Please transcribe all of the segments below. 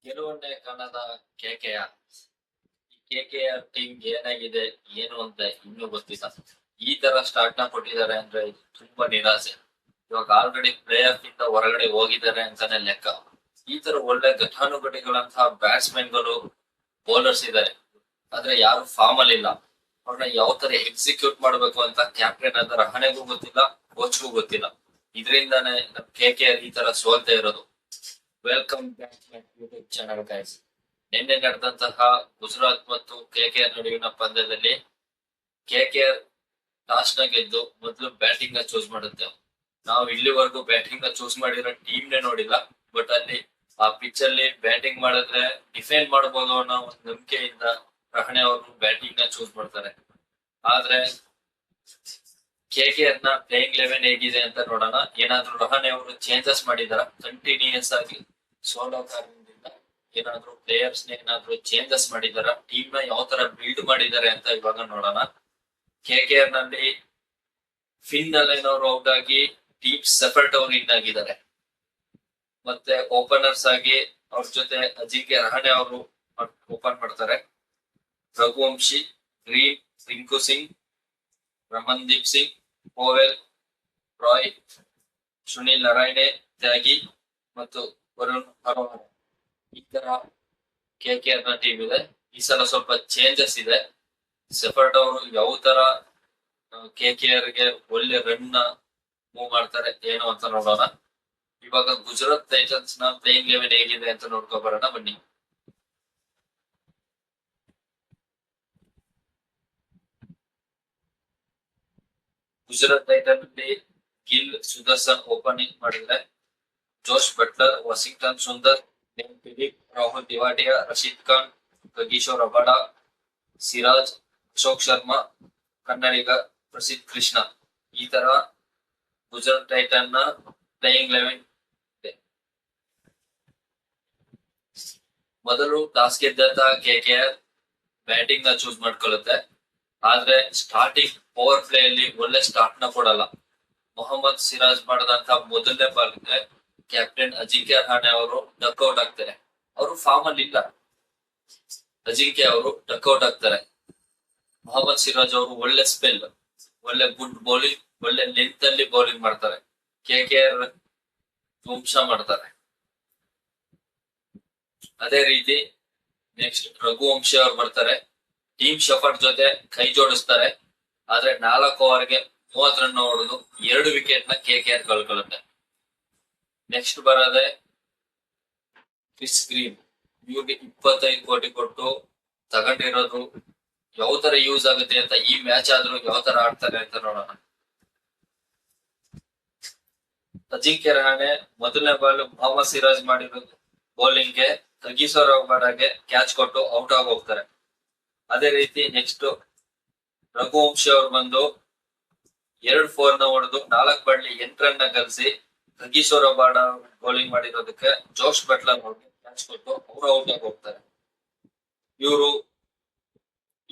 ಗೆಲುವನ್ನೇ ಕಾಣದ ಕೆಕೆಯ ಕೆಕೆಯ ಟೀಮ್ ಏನಾಗಿದೆ ಏನು ಅಂತ ಇನ್ನೂ ಗೊತ್ತಿಲ್ಲ. ಈ ತರ ಸ್ಟಾರ್ಟ್ ನ ಕೊಟ್ಟಿದ್ದಾರೆ ಅಂದ್ರೆ ಇದು ತುಂಬಾ ನಿರಾಸೆ. ಇವಾಗ ಆಲ್ರೆಡಿ ಪ್ಲೇ ಆಫ್ ಇಂದ ಹೊರಗಡೆ ಹೋಗಿದ್ದಾರೆ ಅಂತಾನೆ ಲೆಕ್ಕ. ಈ ತರ ಒಳ್ಳೆ ಘಟಾನುಘಟಿಗಳಂತಹ ಬ್ಯಾಟ್ಸ್ಮನ್ ಗಳು, ಬೌಲರ್ಸ್ ಇದ್ದಾರೆ, ಆದ್ರೆ ಯಾರು ಫಾರ್ಮ್ ಅಲ್ಲಿ ಇಲ್ಲ. ಅವ್ರನ್ನ ಯಾವ ತರ ಎಕ್ಸಿಕ್ಯೂಟ್ ಮಾಡ್ಬೇಕು ಅಂತ ಕ್ಯಾಪ್ಟನ್ ಅಂತ ರಹಣೆಗೂ ಗೊತ್ತಿಲ್ಲ, ಕೋಚ್ಗೂ ಗೊತ್ತಿಲ್ಲ. ಇದರಿಂದಾನೇ ನಮ್ ಕೆಕೆಆರ್ ಈ ತರ ಸೋಲ್ತಾ ಇರೋದು. Welcome back my YouTube channel guys. ನಿನ್ನೆ ನಡೆದಂತಹ ಗುಜರಾತ್ ಮತ್ತು ಕೆಕೆಆರ್ ನಡುವಿನ ಪಂದ್ಯದಲ್ಲಿ ಕೆಕೆಆರ್ ಟಾಸ್ ನ ಗೆದ್ದು ಮೊದಲು ಬ್ಯಾಟಿಂಗ್ ನ ಚೂಸ್ ಮಾಡುತ್ತೆ. ನಾವು ಇಲ್ಲಿವರೆಗೂ ಬ್ಯಾಟಿಂಗ್ ನ ಚೂಸ್ ಮಾಡಿರೋ ಟೀಮ್ ನೇ ನೋಡಿಲ್ಲ. ಬಟ್ ಅಲ್ಲಿ ಆ ಪಿಚ್ ಅಲ್ಲಿ ಬ್ಯಾಟಿಂಗ್ ಮಾಡಿದ್ರೆ ಡಿಫೆಂಡ್ ಮಾಡಬಹುದು ಅನ್ನೋ ಒಂದು ನಂಬಿಕೆಯಿಂದ ರಹಣೆ ಅವರು ಬ್ಯಾಟಿಂಗ್ ನ ಚೂಸ್ ಮಾಡ್ತಾರೆ. ಆದ್ರೆ ಕೆಕೆಆರ್ ನ ಪ್ಲೇಯಿಂಗ್ 11 ಹೇಗಿದೆ ಅಂತ ನೋಡೋಣ. ಏನಾದ್ರೂ ರಹಾನೆ ಅವರು ಚೇಂಜಸ್ ಮಾಡಿದಾರ ಕಂಟಿನ್ಯೂಸ್ ಆಗಿ ಸೋಲೋ ಕಾರಣದಿಂದ? ಏನಾದ್ರೂ ಪ್ಲೇಯರ್ಸ್ ಏನಾದ್ರೂ ಚೇಂಜಸ್ ಮಾಡಿದಾರ? ಟೀಮ್ ನ ಯಾವ ತರ ಬಿಲ್ಡ್ ಮಾಡಿದ್ದಾರೆ ಅಂತ ಇವಾಗ ನೋಡೋಣ. ಕೆಕೆಆರ್ ನಲ್ಲಿ ಫಿನ್ ಅಲೈನ್ ಅವರು ಔಟ್ ಆಗಿ ಟೀಮ್ ಸೆಫರ್ಟ್ ಅವರು ಇನ್ ಆಗಿದ್ದಾರೆ. ಮತ್ತೆ ಓಪನರ್ಸ್ ಆಗಿ ಅವ್ರ ಜೊತೆ ಅಜಿಂಕ್ಯ ರಹಾನೆ ಅವರು ಓಪನ್ ಮಾಡ್ತಾರೆ. ರಘುವಂಶಿ, ಗ್ರೀನ್, ರಿಂಕು ಸಿಂಗ್, ರಮನ್ದೀಪ್ ಸಿಂಗ್, ಪೋವೆಲ್, ರಾಯ್, ಸುನಿಲ್ ನಾರಾಯಣೆ, ತ್ಯಾಗಿ ಮತ್ತು ವರುಣ್ ಅರೋಹರ. ಈ ತರ ಕೆಕೆಆರ್ ನ ಟೀಮ್ ಇದೆ. ಈ ಸಲ ಸ್ವಲ್ಪ ಚೇಂಜಸ್ ಇದೆ. ಸೆಫರ್ಟ್ ಅವರು ಯಾವ ತರ ಕೆಕೆಆರ್ ಗೆ ಒಳ್ಳೆ ರನ್ ನ ಮೂವ್ ಮಾಡ್ತಾರೆ ಏನು ಅಂತ ನೋಡೋಣ. ಇವಾಗ ಗುಜರಾತ್ ಟೈಟನ್ಸ್ ನ ಪ್ಲೇಯಿಂಗ್ 11 ಹೇಗಿದೆ ಅಂತ ನೋಡ್ಕೊ ಬರೋಣ ಬನ್ನಿ. ಗುಜರಾತ್ ಟೈಟನ್ ಅಲ್ಲಿ ಗಿಲ್, ಸುದರ್ಶನ್ ಓಪನಿಂಗ್ ಮಾಡಿದ್ರೆ, Jos Buttler, Washington Sundar, Philip, Rahul Tewatia, Rashid Khan, ಗಗೀಶೋರ್ ರಬಾಡ, ಸಿರಾಜ್, ಅಶೋಕ್ ಶರ್ಮಾ, ಕನ್ನಡಿಗ ಪ್ರಸಿದ್ಧ ಕೃಷ್ಣ. ಈ ತರ ಗುಜರಾತ್ ಟೈಟನ್ ನ ಪ್ಲೇಯಿಂಗ್ 11 ಇದೆ. ಮೊದಲು ಟಾಸ್ ಗೆದ್ದಂತಹ ಕೆಕೆಆರ್ ಬ್ಯಾಟಿಂಗ್ ನ ಚೂಸ್ ಮಾಡ್ಕೊಳ್ಳುತ್ತೆ. ಆದ್ರೆ ಸ್ಟಾರ್ಟಿಂಗ್ ಪವರ್ ಪ್ಲೇ ಅಲ್ಲಿ ಒಳ್ಳೆ ಸ್ಟಾರ್ಟ್ ನ ಕೊಡಲ್ಲ. ಮೊಹಮ್ಮದ್ ಸಿರಾಜ್ ಮಾಡಿದಂತ ಮೊದಲನೇ ಬಾಲ್ಗೆ ಕ್ಯಾಪ್ಟನ್ ಅಜಿಂಕ್ಯ ರಹಾನೆ ಅವರು ಡಕ್ಔಟ್ ಆಗ್ತಾರೆ. ಅವರು ಫಾರ್ಮ್ ಅಲ್ಲಿ ಇಲ್ಲ. ಅಜಿಂಕ್ಯ ಅವರು ಡಕ್ಔಟ್ ಆಗ್ತಾರೆ. ಮೊಹಮ್ಮದ್ ಸಿರಾಜ್ ಅವರು ಒಳ್ಳೆ ಸ್ಪೆಲ್, ಒಳ್ಳೆ ಗುಡ್ ಬೌಲಿಂಗ್, ಒಳ್ಳೆ ಲೆಂತ್ ಅಲ್ಲಿ ಬೌಲಿಂಗ್ ಮಾಡ್ತಾರೆ. ಕೆಕೆಆರ್ ಧ್ವಂಸ ಮಾಡ್ತಾರೆ. ಅದೇ ರೀತಿ ನೆಕ್ಸ್ಟ್ ರಘುವಂಶಿ ಅವ್ರು ಬರ್ತಾರೆ. ಟೀಮ್ ಶಫರ್ಟ್ ಜೊತೆ ಕೈ ಜೋಡಿಸ್ತಾರೆ. ಆದ್ರೆ 4 ಓವರ್ಗೆ 30 ರನ್ ಹೊಡೆದು 2 ವಿಕೆಟ್ ನ ಕೆಕೆಆರ್ ಕಳ್ಕೊಳ್ಳುತ್ತೆ. ನೆಕ್ಸ್ಟ್ ಬರೋದೆ ಕ್ರಿಸ್ ಗ್ರೀನ್. ಇವ್ರಿಗೆ 25 ಕೋಟಿ ಕೊಟ್ಟು ತಗೊಂಡಿರೋದು ಯಾವ ತರ ಯೂಸ್ ಆಗುತ್ತೆ ಅಂತ, ಈ ಮ್ಯಾಚ್ ಆದ್ರೂ ಯಾವ ತರ ಆಡ್ತಾರೆ ಅಂತ ನೋಡೋಣ. ಅಜಿಂಕ್ಯ ರಹಾನೆ ಮೊದಲನೇ ಬಾಲ್ ಮೊಹಮ್ಮದ್ ಸಿರಾಜ್ ಮಾಡಿರೋದು ಬೌಲಿಂಗ್ ಗೆ ತಗೀಸೋ ರಬಾಡಗೆ ಕ್ಯಾಚ್ ಕೊಟ್ಟು ಔಟ್ ಆಗಿ ಹೋಗ್ತಾರೆ. ಅದೇ ರೀತಿ ನೆಕ್ಸ್ಟ್ ರಘುವಂಶಿ ಅವ್ರು ಬಂದು 2 4 ನ ಹೊಡೆದು 4 ಬಾಳ್ಲಿ 8 ರನ್ ನ ಗಳಿಸಿ ತಗೀಸೋ ರಬಾಡ ಬೌಲಿಂಗ್ ಮಾಡಿರೋದಕ್ಕೆ ಜೋಶ್ ಬಟ್ಲರ್ ಅವ್ರಿಗೆ ಕ್ಯಾಚ್ ಕೊಟ್ಟು ಅವರು ಔಟ್ ಆಗಿ ಹೋಗ್ತಾರೆ. ಇವರು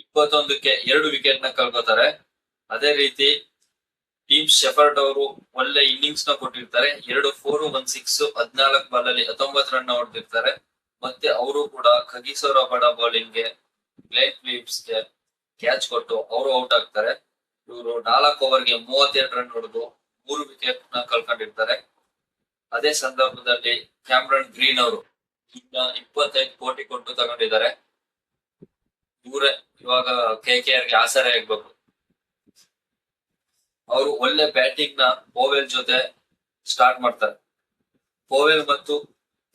21ಕ್ಕೆ 2 ವಿಕೆಟ್ ನ ಕಳ್ಕೊತಾರೆ. ಅದೇ ರೀತಿ ಟೀಮ್ ಶೆಫರ್ಡ್ ಅವರು ಒಳ್ಳೆ ಇನ್ನಿಂಗ್ಸ್ ನ ಕೊಟ್ಟಿರ್ತಾರೆ. 2 4 1 6 14 ಬಾಲ್ ಅಲ್ಲಿ 19 ರನ್ ಹೊಡೆದಿರ್ತಾರೆ. ಮತ್ತೆ ಅವರು ಕೂಡ ಖಗೀಸೋ ರಬಾಡ ಬೌಲಿಂಗ್ ಗೆ ಗ್ಲೇನ್ ಫಿಲಿಪ್ಸ್ ಗೆ ಕ್ಯಾಚ್ ಕೊಟ್ಟು ಅವರು ಔಟ್ ಆಗ್ತಾರೆ. ಇವರು 4 ಓವರ್ಗೆ 32 ರನ್ ಹೊಡೆದು 3 ವಿಕೆಟ್ ನ ಕಳ್ಕೊಂಡಿರ್ತಾರೆ. ಅದೇ ಸಂದರ್ಭದಲ್ಲಿ ಕ್ಯಾಮ್ರನ್ ಗ್ರೀನ್ ಅವರು ಈಗ 25 ಕೋಟಿ ಕೊಟ್ಟು ತಗೊಂಡಿದ್ದಾರೆ. ಇವರೇ ಇವಾಗ ಕೆಕೆಆರ್ ಗೆ ಆಸರೆ ಆಗ್ಬೇಕು. ಅವರು ಒಳ್ಳೆ ಬ್ಯಾಟಿಂಗ್ ನ ಪೋವೆಲ್ ಜೊತೆ ಸ್ಟಾರ್ಟ್ ಮಾಡ್ತಾರೆ. ಪೋವೆಲ್ ಮತ್ತು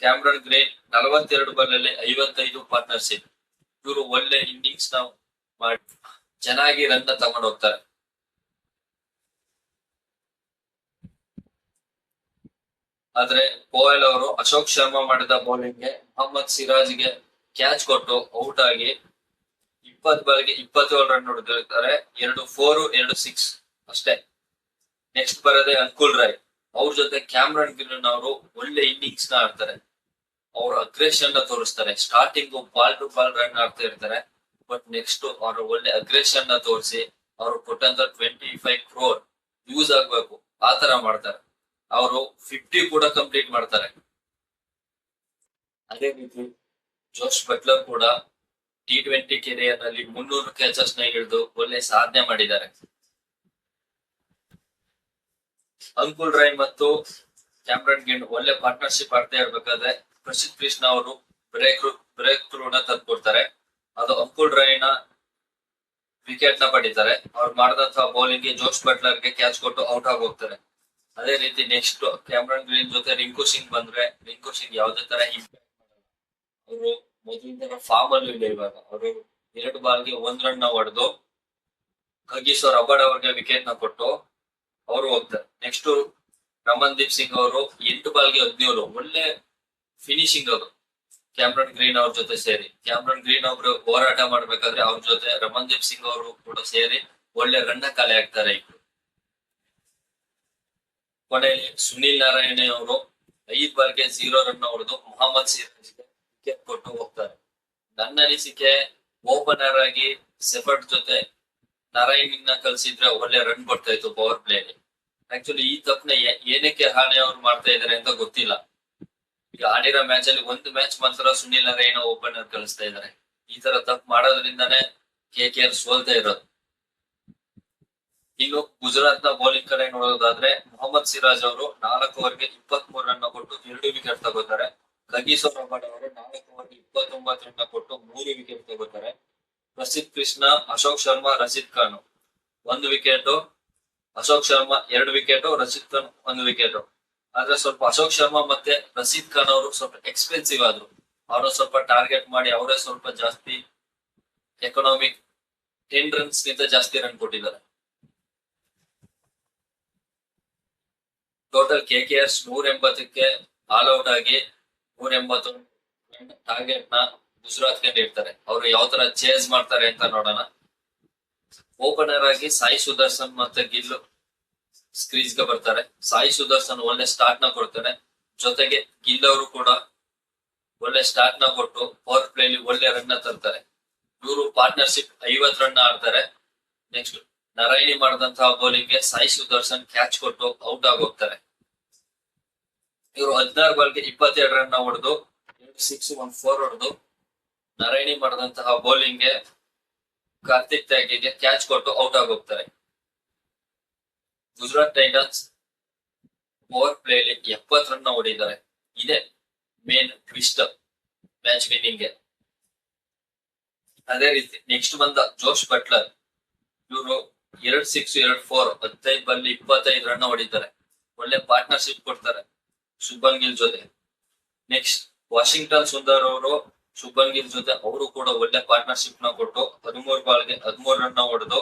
ಕ್ಯಾಮ್ರನ್ ಗ್ರೀನ್ 42 ಬಾಲ್ ಅಲ್ಲಿ 55 ಪಾರ್ಟ್ನರ್ಶಿಪ್. ಇವರು ಒಳ್ಳೆ ಇನ್ನಿಂಗ್ಸ್ ನ ಮಾಡಿ ಚೆನ್ನಾಗಿ ರನ್ ನ ತಗೊಂಡು ಹೋಗ್ತಾರೆ. ಆದ್ರೆ ಪೋವೆಲ್ ಅವರು ಅಶೋಕ್ ಶರ್ಮಾ ಮಾಡಿದ ಬೌಲಿಂಗ್ ಗೆ ಮೊಹಮ್ಮದ್ ಸಿರಾಜ್ ಗೆ ಕ್ಯಾಚ್ ಕೊಟ್ಟು ಔಟ್ ಆಗಿ 20 ಬಾಲ್ಗೆ 27 ರನ್ ಹೊಡೆದಿರ್ತಾರೆ. 2 4 2 6 ಅಷ್ಟೇ. ನೆಕ್ಸ್ಟ್ ಬರೋದೇ ಅಂಕುಲ್ ರಾಯ್. ಅವ್ರ ಜೊತೆ ಕ್ಯಾಮ್ರನ್ ಗ್ರೀನ್ ಅವರು ಒಳ್ಳೆ ಇನ್ನಿಂಗ್ಸ್ ನ ಆಡ್ತಾರೆ. ಅವ್ರ ಅಗ್ರೆಷನ್ ನ ತೋರಿಸ್ತಾರೆ. Starting ball to ball run ಆಡ್ತಾ ಇರ್ತಾರೆ. ಬಟ್ ನೆಕ್ಸ್ಟ್ ಅವ್ರ ಒಳ್ಳೆ ಅಗ್ರೆಷನ್ ನ ತೋರಿಸಿ ಅವ್ರು ಕೊಟ್ಟಂತ 25 ಕ್ರೋರ್ ಯೂಸ್ ಆಗ್ಬೇಕು ಆ ತರ ಮಾಡ್ತಾರೆ. ಅವರು 50 ಕೂಡ ಕಂಪ್ಲೀಟ್ ಮಾಡ್ತಾರೆ. ಅದೇ ರೀತಿ ಜೋಶ್ ಬಟ್ಲರ್ ಕೂಡ T20 ಕೆರಿಯರ್ ನಲ್ಲಿ 300 ಕ್ಯಾಚಸ್ ನ ಹಿಡಿದು ಒಳ್ಳೆ ಸಾಧನೆ ಮಾಡಿದ್ದಾರೆ. ಅಂಕುಲ್ ರೈ ಮತ್ತು ಕ್ಯಾಮ್ರನ್ ಗಿಂಡ್ ಒಳ್ಳೆ ಪಾರ್ಟ್ನರ್ಶಿಪ್ ಆಡ್ತಾ ಇರ್ಬೇಕಾದ್ರೆ ಪ್ರಸಿದ್ಧ ಕೃಷ್ಣ ಅವರು ಬ್ರೇಕ್ ಥ್ರೂ ನ ತಂದ್ಕೊಡ್ತಾರೆ. ಅದು ಅಂಕುಲ್ ರೈನ ವಿಕೆಟ್ ನ ಪಡಿತಾರೆ. ಅವ್ರು ಮಾಡಿದಂತಹ ಬೌಲಿಂಗ್ ಗೆ ಜೋಶ್ ಬಟ್ಲರ್ ಗೆ ಕ್ಯಾಚ್ ಕೊಟ್ಟು ಔಟ್ ಆಗಿ ಹೋಗ್ತಾರೆ. ಅದೇ ರೀತಿ ನೆಕ್ಸ್ಟ್ ಕ್ಯಾಮ್ರನ್ ಗ್ರೀನ್ ಜೊತೆ ರಿಂಕು ಸಿಂಗ್ ಬಂದ್ರೆ ರಿಂಕು ಸಿಂಗ್ ಯಾವುದೇ ತರ ಇಂಪ್ಯಾಕ್ಟ್ ಮಾಡಲ್ಲ. ಅವರು ಮೊದಲಿನ ಫಾರ್ಮ್ ಅಲ್ಲೂ ಇಲ್ಲ. ಇವಾಗ ಅವರು 2 ಬಾಲ್ಗೆ 1 ರನ್ ನ ಹೊಡೆದು ಕಗಿಸೋರ್ ಅಬಾಡ್ ಅವ್ರಿಗೆ ವಿಕೆಟ್ ನ ಕೊಟ್ಟು ಅವರು ಹೋಗ್ತಾರೆ. ನೆಕ್ಸ್ಟ್ ರಮನ್ದೀಪ್ ಸಿಂಗ್ ಅವರು 8 ಬಾಲ್ಗೆ 17 ಒಳ್ಳೆ ಫಿನಿಶಿಂಗ್ ಅವರು ಕ್ಯಾಮ್ರನ್ ಗ್ರೀನ್ ಅವ್ರ ಜೊತೆ ಸೇರಿ. ಕ್ಯಾಮ್ರನ್ ಗ್ರೀನ್ ಅವರು ಹೋರಾಟ ಮಾಡ್ಬೇಕಾದ್ರೆ ಅವ್ರ ಜೊತೆ ರಮನ್ದೀಪ್ ಸಿಂಗ್ ಅವರು ಕೂಡ ಸೇರಿ ಒಳ್ಳೆ ರನ್ನ ಕಲೆ ಆಗ್ತಾರೆ. ಕೊನೆಯಲ್ಲಿ ಸುನಿಲ್ ನಾರಾಯಣ ಅವರು 5 ಬಾಲ್ಗೆ 0 ರನ್ ಹೊಡೆದು ಮೊಹಮ್ಮದ್ ಸಿರಾಜ್ಗೆ ವಿಕೆಟ್ ಕೊಟ್ಟು ಹೋಗ್ತಾರೆ. ನನ್ನ ಅನಿಸಿಕೆ ಓಪನರ್ ಆಗಿ ಸೆಫರ್ಟ್ ಜೊತೆ ನಾರಾಯಣ್ ಕಳ್ಸಿದ್ರೆ ಒಳ್ಳೆ ರನ್ ಬರ್ತಾ ಇತ್ತು ಪವರ್ ಪ್ಲೇ. ಆಕ್ಚುಲಿ ಈ ತಪ್ಪನ ಏನಕ್ಕೆ ಹಾನಿ ಅವ್ರು ಮಾಡ್ತಾ ಇದಾರೆ ಅಂತ ಗೊತ್ತಿಲ್ಲ. ಈಗ ಆಡಿರೋ ಮ್ಯಾಚ್ ಅಲ್ಲಿ 1 ಮ್ಯಾಚ್ ಮಾತ್ರ ಸುನಿಲ್ ನಾರಾಯಣ ಓಪನರ್ ಕಳಿಸ್ತಾ ಇದಾರೆ. ಈ ತರ ತಪ್ಪು ಮಾಡೋದ್ರಿಂದಾನೇ KKR ಸೋಲ್ತಾ ಇರೋದು. ಇನ್ನು ಗುಜರಾತ್ ನ ಬೌಲಿಂಗ್ ಕಡೆ ನೋಡೋದಾದ್ರೆ ಮೊಹಮ್ಮದ್ ಸಿರಾಜ್ ಅವರು 4 ಓವರ್ಗೆ 23 ರನ್ ಕೊಟ್ಟು 2 ವಿಕೆಟ್ ತಗೋತಾರೆ. ಕಗಿಸೋರ್ ಅಬಾಡ್ ಅವರು 4 ಓವರ್ಗೆ 29 ರನ್ ಕೊಟ್ಟು 3 ವಿಕೆಟ್ ತಗೋತಾರೆ. ಪ್ರಸಿದ್ಧ Krishna, Ashok Sharma, Rashid Khan 1 wicket, Ashok Sharma 2 wicket, Rashid Khan 1 wicket. ಆದ್ರೆ ಸ್ವಲ್ಪ ಅಶೋಕ್ ಶರ್ಮಾ ಮತ್ತೆ ರಶೀದ್ ಖಾನ್ ಅವರು ಸ್ವಲ್ಪ ಎಕ್ಸ್ಪೆನ್ಸಿವ್ ಆದ್ರು. ಅವರು ಸ್ವಲ್ಪ ಟಾರ್ಗೆಟ್ ಮಾಡಿ ಅವರೇ ಸ್ವಲ್ಪ ಜಾಸ್ತಿ ಎಕನಾಮಿಕ್ 10 ರನ್ಸ್ ಗಿಂತ ಜಾಸ್ತಿ ರನ್ ಕೊಟ್ಟಿದ್ದಾರೆ. ಟೋಟಲ್ KKR 180ಕ್ಕೆ ಆಲ್ ಔಟ್ ಆಗಿ 180 ಟಾರ್ಗೆಟ್ ನ ಗುಜರಾತ್ ಗೆ ನೀಡ್ತಾರೆ. ಅವರು ಯಾವ ತರ ಚೇಸ್ ಮಾಡ್ತಾರೆ ಅಂತ ನೋಡೋಣ. ಓಪನರ್ ಆಗಿ ಸಾಯಿ ಸುದರ್ಶನ್ ಮತ್ತೆ ಗಿಲ್ ಸ್ಕ್ರೀಸ್ ಗೆ ಬರ್ತಾರೆ. ಸಾಯಿ ಸುದರ್ಶನ್ ಒಳ್ಳೆ ಸ್ಟಾರ್ಟ್ ನ ಕೊಡ್ತಾರೆ. ಜೊತೆಗೆ ಗಿಲ್ ಅವರು ಕೂಡ ಒಳ್ಳೆ ಸ್ಟಾರ್ಟ್ ನ ಕೊಟ್ಟು ಪವರ್ ಪ್ಲೇ ಅಲ್ಲಿ ಒಳ್ಳೆ ರನ್ ನ ತರ್ತಾರೆ. ಇವರು ಪಾರ್ಟ್ನರ್ಶಿಪ್ 50 ರನ್ ಆಡ್ತಾರೆ. ನೆಕ್ಸ್ಟ್ ನಾರಾಯಣಿ ಮಾಡಿದಂತಹ ಬೌಲಿಂಗ್ ಗೆ ಸಾಯಿ ಸುದರ್ಶನ್ ಕ್ಯಾಚ್ ಕೊಟ್ಟು ಔಟ್ ಆಗಿ ಹೋಗ್ತಾರೆ. ಇವರು 16 ಬಾಲ್ಗೆ 22 ರನ್ ಹೊಡೆದು 6 1 4 ಹೊಡೆದು ನಾರಾಯಣಿ ಮಾಡಿದಂತಹ ಬೌಲಿಂಗ್ ಗೆ ಕಾರ್ತಿಕ್ ತ್ಯಾಗಿಗೆ ಕ್ಯಾಚ್ ಕೊಟ್ಟು ಔಟ್ ಆಗಿ ಹೋಗ್ತಾರೆ. ಗುಜರಾತ್ ಟೈಟನ್ಸ್ ಪವರ್ ಪ್ಲೇ ಅಲ್ಲಿ 70 ರನ್ ಹೊಡಿದ್ದಾರೆ. ಇದೇ ಮೇನ್ ಟ್ವಿಸ್ಟ್ ಮ್ಯಾಚ್ ವಿನ್ನಿಂಗ್ ಗೆ. ಅದೇ ರೀತಿ ನೆಕ್ಸ್ಟ್ ಬಂದ ಜೋಶ್ ಬಟ್ಲರ್. ಇವರು 2 6 2 4 15 ಬಾಲ್ 25 ರನ್ ಹೊಡಿತಾರೆ. ಒಳ್ಳೆ ಪಾರ್ಟ್ನರ್ಶಿಪ್ ಕೊಡ್ತಾರೆ ಶುಭನ್ ಗಿಲ್ ಜೊತೆ. ನೆಕ್ಸ್ಟ್ ವಾಷಿಂಗ್ಟನ್ ಸುಂದರ್ ಅವರು ಶುಭನ್ ಗಿಲ್ ಜೊತೆ ಅವರು ಕೂಡ ಒಳ್ಳೆ ಪಾರ್ಟ್ನರ್ಶಿಪ್ ನ ಕೊಟ್ಟು 13 ಬಾಲ್ಗೆ 13 ರನ್ ಹೊಡೆದು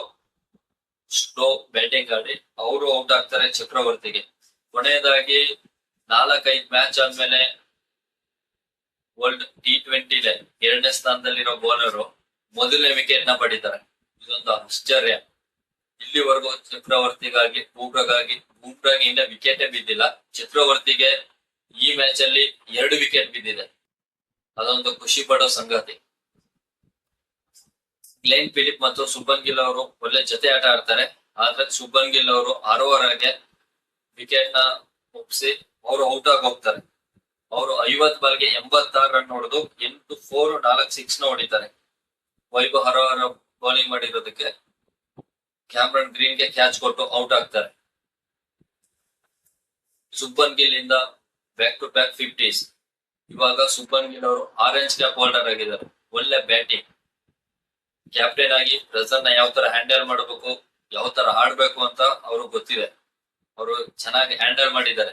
ಸ್ಲೋ ಬ್ಯಾಟಿಂಗ್ ಆಡಿ ಅವರು ಔಟ್ ಆಗ್ತಾರೆ ಚಕ್ರವರ್ತಿಗೆ. ಕೊನೆಯದಾಗಿ 4-5 ಮ್ಯಾಚ್ ಆದ್ಮೇಲೆ ವರ್ಲ್ಡ್ T20 2ನೇ ಸ್ಥಾನದಲ್ಲಿರೋ ಬೌಲರು ಮೊದಲನೇ ವಿಕೆಟ್ ನ ಪಡಿತಾರೆ. ಇದೊಂದು ಆಶ್ಚರ್ಯ. ಇಲ್ಲಿವರೆಗೂ ಚಕ್ರವರ್ತಿಗಾಗಿ ಬೂಮ್ರಾಗೆ ಇನ್ನ ವಿಕೆಟೇ ಬಿದ್ದಿಲ್ಲ. ಚಕ್ರವರ್ತಿಗೆ ಈ ಮ್ಯಾಚ್ ಅಲ್ಲಿ 2 ವಿಕೆಟ್ ಬಿದ್ದಿದೆ. ಅದೊಂದು ಖುಷಿ ಪಡೋ ಸಂಗತಿ. ಗ್ಲೇನ್ ಫಿಲಿಪ್ ಮತ್ತು ಶುಭನ್ ಗಿಲ್ ಅವರು ಒಳ್ಳೆ ಜೊತೆ ಆಟ ಆಡ್ತಾರೆ. ಆದ್ರೆ ಶುಭನ್ ಗಿಲ್ ಅವರು 6 ಓವರ್ಗೆ ವಿಕೆಟ್ ನ ಒಪ್ಪಿಸಿ ಅವರು ಔಟ್ ಆಗಿ ಹೋಗ್ತಾರೆ. ಅವರು 50 ಬಾಲ್ಗೆ 86 ರನ್ ಹೊಡೆದು 8 4 4 6 ನ ಹೊಡಿತಾರೆ. ವೈಭವ್ ಹರೋಹರ ಬೌಲಿಂಗ್ ಮಾಡಿರೋದಕ್ಕೆ ಕ್ಯಾಮ್ರನ್ ಗ್ರೀನ್ ಗೆ ಕ್ಯಾಚ್ ಕೊಟ್ಟು ಔಟ್ ಆಗ್ತಾರೆ. ಶುಭನ್ ಗಿಲ್ ಇಂದ ಬ್ಯಾಕ್ ಟು ಬ್ಯಾಕ್ 50s. ಇವಾಗ ಶುಭನ್ ಗಿಲ್ ಅವರು ಆರೆಂಜ್ ಕ್ಯಾಪ್ ಹೋಲ್ಡರ್ ಆಗಿದ್ದಾರೆ. ಒಳ್ಳೆ ಬ್ಯಾಟಿಂಗ್. ಕ್ಯಾಪ್ಟನ್ ಆಗಿ ರಸನ್ ನ ಯಾವ ತರ ಹ್ಯಾಂಡಲ್ ಮಾಡಬೇಕು, ಯಾವ ತರ ಆಡ್ಬೇಕು ಅಂತ ಅವ್ರಿಗೆ ಗೊತ್ತಿದೆ. ಅವರು ಚೆನ್ನಾಗಿ ಹ್ಯಾಂಡಲ್ ಮಾಡಿದ್ದಾರೆ.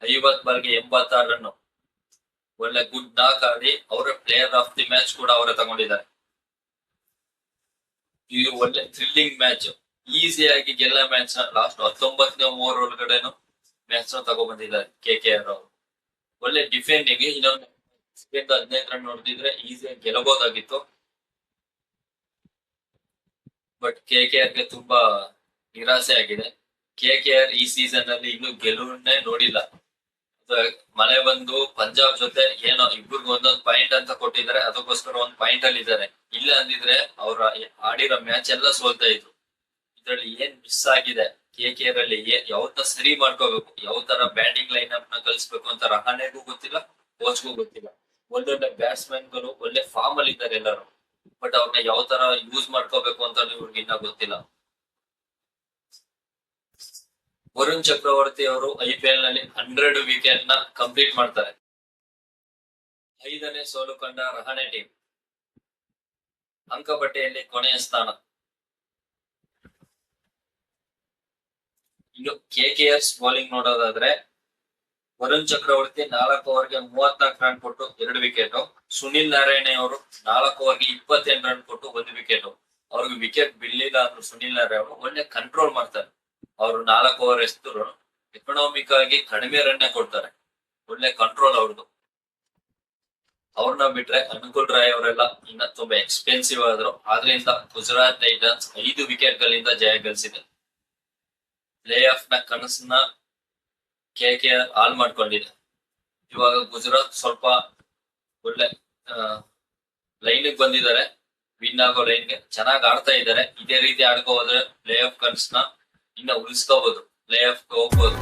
50 ಬಾಲ್ಗೆ 86 ರನ್ ಒಳ್ಳೆ ಗುಡ್ ನಾಕ್ ಆಡಿ ಅವರ ಪ್ಲೇಯರ್ ಆಫ್ ದಿ ಮ್ಯಾಚ್ ಕೂಡ ಅವರೇ ತಗೊಂಡಿದ್ದಾರೆ. ಇದು ಒಳ್ಳೆ ಥ್ರಿಲ್ಲಿಂಗ್ ಮ್ಯಾಚ್. ಈಸಿಯಾಗಿ ಗೆಲ್ಲ ಮ್ಯಾಚ್ ನ ಲಾಸ್ಟ್ 19ನೇ ಓವರ್ ಒಳಗಡೆನು ಮ್ಯಾಚ್ ನ ತಗೊಂಡ್ಬಂದಿದ್ದಾರೆ KKR ಅವರು. ಒಳ್ಳೆ ಡಿಫೆಂಡಿಂಗ್. ಇನ್ನೊಂದು 15 ರನ್ ಹೊಡೆದಿದ್ರೆ ಈಸಿಯಾಗಿ ಗೆಲ್ಲಬಹುದಾಗಿತ್ತು. ಬಟ್ KKR ಗೆ ತುಂಬಾ ನಿರಾಸೆ ಆಗಿದೆ. KKR ಈ ಸೀಸನ್ ಅಲ್ಲಿ ಇನ್ನು ಗೆಲುವನ್ನೇ ನೋಡಿಲ್ಲ. ಮಳೆ ಬಂದು ಪಂಜಾಬ್ ಜೊತೆ ಏನೋ ಇಬ್ಬರಿಗೂ ಒಂದೊಂದು ಪಾಯಿಂಟ್ ಅಂತ ಕೊಟ್ಟಿದ್ದಾರೆ. ಅದಕ್ಕೋಸ್ಕರ ಒಂದು ಪಾಯಿಂಟ್ ಅಲ್ಲಿ ಇದ್ದಾರೆ. ಇಲ್ಲ ಅಂದಿದ್ರೆ ಅವ್ರ ಆಡಿರೋ ಮ್ಯಾಚ್ ಎಲ್ಲ ಸೋಲ್ತಾ ಇದ್ರು. ಇದ್ರಲ್ಲಿ ಏನ್ ಮಿಸ್ ಆಗಿದೆ KKR ಅಲ್ಲಿ, ಯಾವ ಸರಿ ಮಾಡ್ಕೋಬೇಕು, ಯಾವ ತರ ಬ್ಯಾಟಿಂಗ್ ಲೈನ್ ಅಪ್ ನ ಕಲಿಸ್ಬೇಕು ಅಂತ ರಹಾನೆಗೂ ಗೊತ್ತಿಲ್ಲ, ಕೋಚ್ಗೂ ಗೊತ್ತಿಲ್ಲ. ಒಳ್ಳೊಳ್ಳೆ ಬ್ಯಾಟ್ಸ್ಮನ್ ಗಳು ಒಳ್ಳೆ ಫಾರ್ಮ್ ಅಲ್ಲಿ ಇದ್ದಾರೆ ಎಲ್ಲರೂ. ಬಟ್ ಅವ್ರನ್ನ ಯಾವ ತರ ಯೂಸ್ ಮಾಡ್ಕೋಬೇಕು ಅಂತ ಇವ್ರಿಗೆ ಇನ್ನ ಗೊತ್ತಿಲ್ಲ. ವರುಣ್ ಚಕ್ರವರ್ತಿ ಅವರು IPL ನಲ್ಲಿ 100 ವಿಕೆಟ್ ನ ಕಂಪ್ಲೀಟ್ ಮಾಡ್ತಾರೆ. 5ನೇ ಸೋಲು ಕಂಡ ರಹಾನೆ ಟೀಮ್ ಅಂಕಪಟ್ಟಿಯಲ್ಲಿ ಕೊನೆಯ ಸ್ಥಾನ. ಇನ್ನು KKR's ಬೌಲಿಂಗ್ ನೋಡೋದಾದ್ರೆ ವರುಣ್ ಚಕ್ರವರ್ತಿ 4 ಓವರ್ಗೆ 34 ರನ್ ಕೊಟ್ಟು 2 ವಿಕೆಟ್. ಸುನಿಲ್ ನಾರಾಯಣ್ ಅವರು 4 ಓವರ್ಗೆ 28 ರನ್ ಕೊಟ್ಟು 1 ವಿಕೆಟ್. ಅವ್ರಿಗೆ ವಿಕೆಟ್ ಬೀಳಿಲ್ಲ ಅಂದ್ರು ಸುನಿಲ್ ನಾರಾಯಣ್ ಅವರು ಒಳ್ಳೆ ಕಂಟ್ರೋಲ್ ಮಾಡ್ತಾರೆ. ಅವರು 4 ಓವರ್ ಎಸ್ತರು ಎಕನಾಮಿಕ್ ಆಗಿ ಕಡಿಮೆ ರನ್ನೇ ಕೊಡ್ತಾರೆ. ಒಳ್ಳೆ ಕಂಟ್ರೋಲ್ ಅವ್ರದ್ದು. ಅವ್ರನ್ನ ಬಿಟ್ರೆ ಅನುಕೂಲ್ ರಾಯ್ ಅವರೆಲ್ಲ ಇನ್ನ ತುಂಬಾ ಎಕ್ಸ್ಪೆನ್ಸಿವ್ ಆದ್ರು. ಆದ್ರಿಂದ ಗುಜರಾತ್ ಟೈಟನ್ಸ್ 5 ವಿಕೆಟ್ ಗಳಿಂದ ಜಯ ಗಳಿಸಿದೆ. ಪ್ಲೇ ಆಫ್ ನ ಕನಸನ್ನ KKR ಹಾಲ್ ಮಾಡ್ಕೊಂಡಿದೆ. ಇವಾಗ ಗುಜರಾತ್ ಸ್ವಲ್ಪ ಒಳ್ಳೆ ಲೈನ್ ಬಂದಿದ್ದಾರೆ. ವಿನ್ ಆಗೋ ಲೈನ್ಗೆ ಚೆನ್ನಾಗಿ ಆಡ್ತಾ ಇದ್ದಾರೆ. ಇದೇ ರೀತಿ ಆಡ್ಕೋ ಹೋದ್ರೆ ಪ್ಲೇ ಆಫ್ ಕನಸನ್ನ ಇನ್ನ ಉಳಿಸ್ಕೋಬಹುದು, ಪ್ಲೇ ಆಫ್ ಹೋಗ್ಬೋದು.